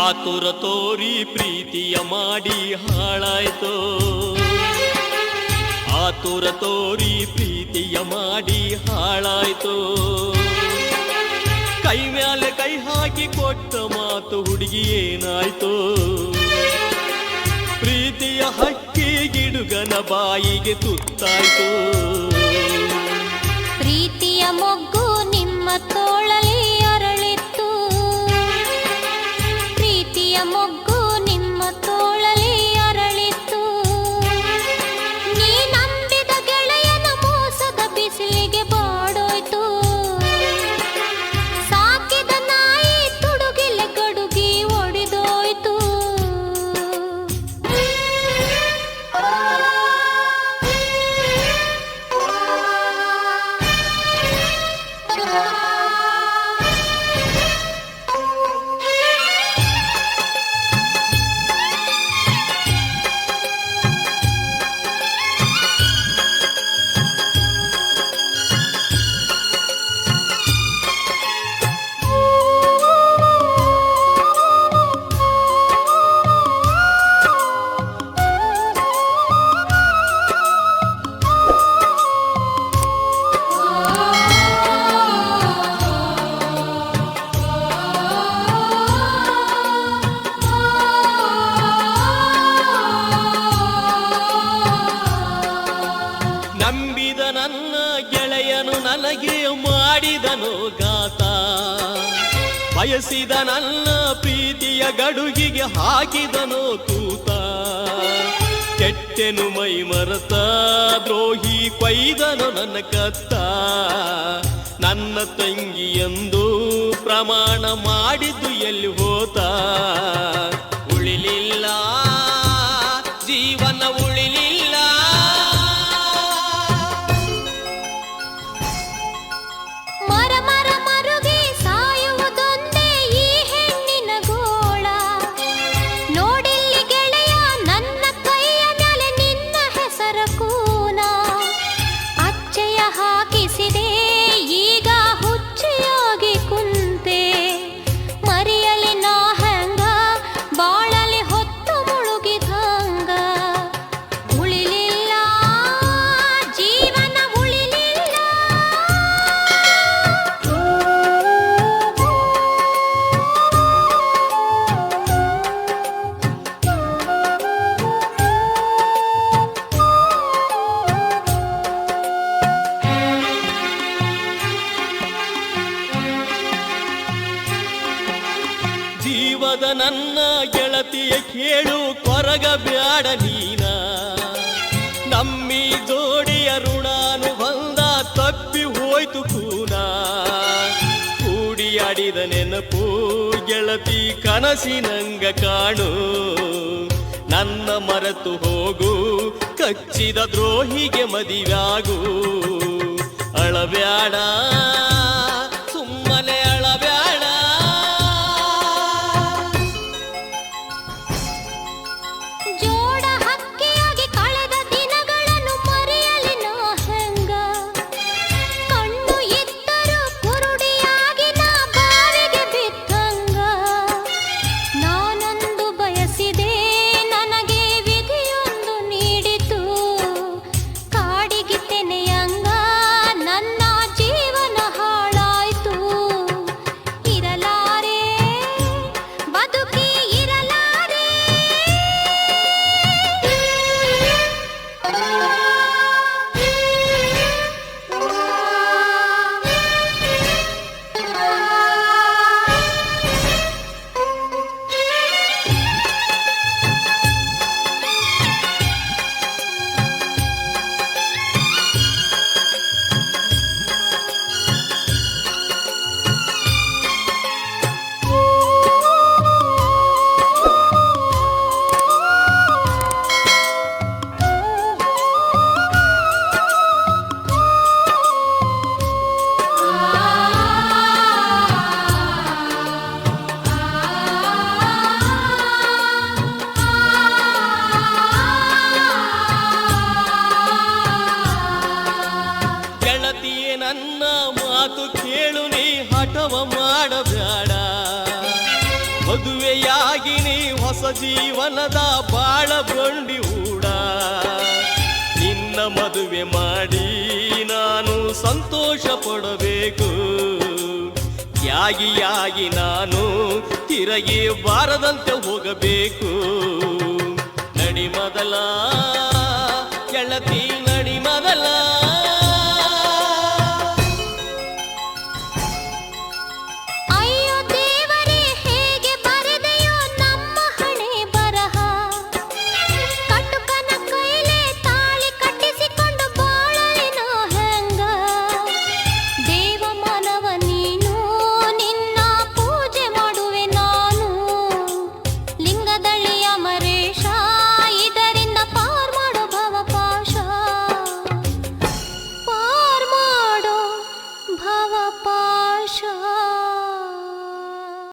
ಆತುರ ತೋರಿ ಪ್ರೀತಿಯ ಮಾಡಿ ಹಾಳಾಯ್ತೋ, ಆತುರ ತೋರಿ ಪ್ರೀತಿಯ ಮಾಡಿ ಹಾಳಾಯ್ತೋ. ಕೈ ಮ್ಯಾಲೆ ಕೈ ಹಾಕಿ ಕೊಟ್ಟ ಮಾತು ಹುಡುಗಿ ಏನಾಯ್ತೋ. ಪ್ರೀತಿಯ ಹಕ್ಕಿ ಗಿಡುಗನ ಬಾಯಿಗೆ ತುತ್ತಾಯ್ತೋ. ಪ್ರೀತಿಯ ಮೊಗ್ಗು ನಿಮ್ಮ ತೋಳಲಿ ಅರಳಿತ್ತು, ಪ್ರೀತಿಯ ಮೊಗ್ಗು ನಿಮ್ಮ ತೋಳಲಿ ಅರಳಿತ್ತು. ನೀ ನಂಬಿದ ಗೆಳೆಯನ ಮೋಸದ ಬಿಸಿಲಿಗೆ ಬಾಡೋಯ್ತು. ಸಾಕಿದ ನಾಯಿ ತುಡುಗಿಲೆ ಗಡುಗಿ ಒಡಿದೋಯ್ತು. ನಂಬಿದ ನನ್ನ ಗೆಳೆಯನು ನನಗೆ ಮಾಡಿದನು ಗಾತ. ಬಯಸಿದ ನನ್ನ ಪ್ರೀತಿಯ ಗಡುಗಿಗೆ ಹಾಕಿದನು ತೂತ. ಕೆಟ್ಟೆನು ಮೈ ಮರೆತ ದ್ರೋಹಿ ಕೊಯ್ದನು ನನ್ನ ಕತ್ತ. ನನ್ನ ತಂಗಿ ಎಂದು ಪ್ರಮಾಣ ಮಾಡಿದ್ದು ಎಲ್ಲಿ ಹೋತ. ಉಳಿಲಿಲ್ಲ ಜೀವನ ಉಳಿಲಿಲ್ಲ. ಮರ ಮರ ಮರುಗಿ ಸಾಯುವುದೊಂದೇ ಈ ಹೆಣ್ಣಿನ ಗೋಳ. ನೋಡಿಲ್ಲಿ ಗೆಳೆಯ ನನ್ನ ಕೈಯ ಮೇಲೆ ನಿನ್ನ ಹೆಸರ ಕೂನ. ಅಚ್ಚೆಯ ಹಾಕಿಸಿದೆ ಈಗ ಹುಚ್ಚಿಯಾಗಿ ಕುಂತೆ. ಮರಿಯಲಿ ನಾ ಹೆಂಗ ಬಾಳಲಿ ಹೊತ್ತು ಮುಳುಗಿದಂಗ. ಉಳಿಲಿಲ್ಲ ಜೀವನ ಉಳಿಲಿಲ್ಲ. ಜೀವದ ನನ್ನ ಗೆಳತಿಯ ಕೇಳು ಕೊರಗ ಬ್ಯಾಡ ನೀನ. ನಮ್ಮಿ ಜೋಡಿಯ ಋಣಾನು ಬಂದ ತಪ್ಪಿ ಹೋಯ್ತು ಕೂನ. ಕೂಡಿಯಾಡಿದ ನೆನಪು ಗೆಳತಿ ಕನಸಿನಂಗ ಕಾಣು. ನನ್ನ ಮರೆತು ಹೋಗು ಕಚ್ಚಿದ ದ್ರೋಹಿಗೆ ಮದಿವ್ಯಾಗು. ಅಳಬ್ಯಾಡ ಸುಮ್ಮನೆ ಅಳಬ್ಯಾಡ. ಜೋಡ ಹಕ್ಕಿಯಾಗಿ ಕಳೆದ ದಿನಗಳನ್ನು ಮರೆಯಲಿ ನಾ ಹೆಂಗ. ಕಣ್ಣು ಇದ್ದರೂ ಕುರುಡಿಯಾಗಿ ನಾ ಬಾವಿಗೆ ಬಿದ್ದಂಗ. ನಾನೊಂದು ಬಯಸಿದೆ ನನಗೆ ವಿಧಿಯೊಂದು ನೀಡಿತು. ಕಾಡಿಗೆ ತೆನೆಯಂಗ ನನ್ನ ಜೀವನ ಹಾಳಾಯ್ತು. ಇರಲಾರೆ ಬದುಕಿ ಇರಲಾರೆ. ಮದುವೆಯಾಗಿ ನೀ ಹೊಸ ಜೀವನದ ಬಾಳ ಬಂಡಿ ಹೂಡ ನಿನ್ನ ಮದುವೆ ಮಾಡಿ ನಾನು ಸಂತೋಷ ಪಡಬೇಕು ಯಾಗಿಯಾಗಿ ನಾನು ತಿರುಗಿ ಬಾರದಂತೆ ಹೋಗಬೇಕು ನಡಿ ಮೊದಲ ಗೆಳತಿ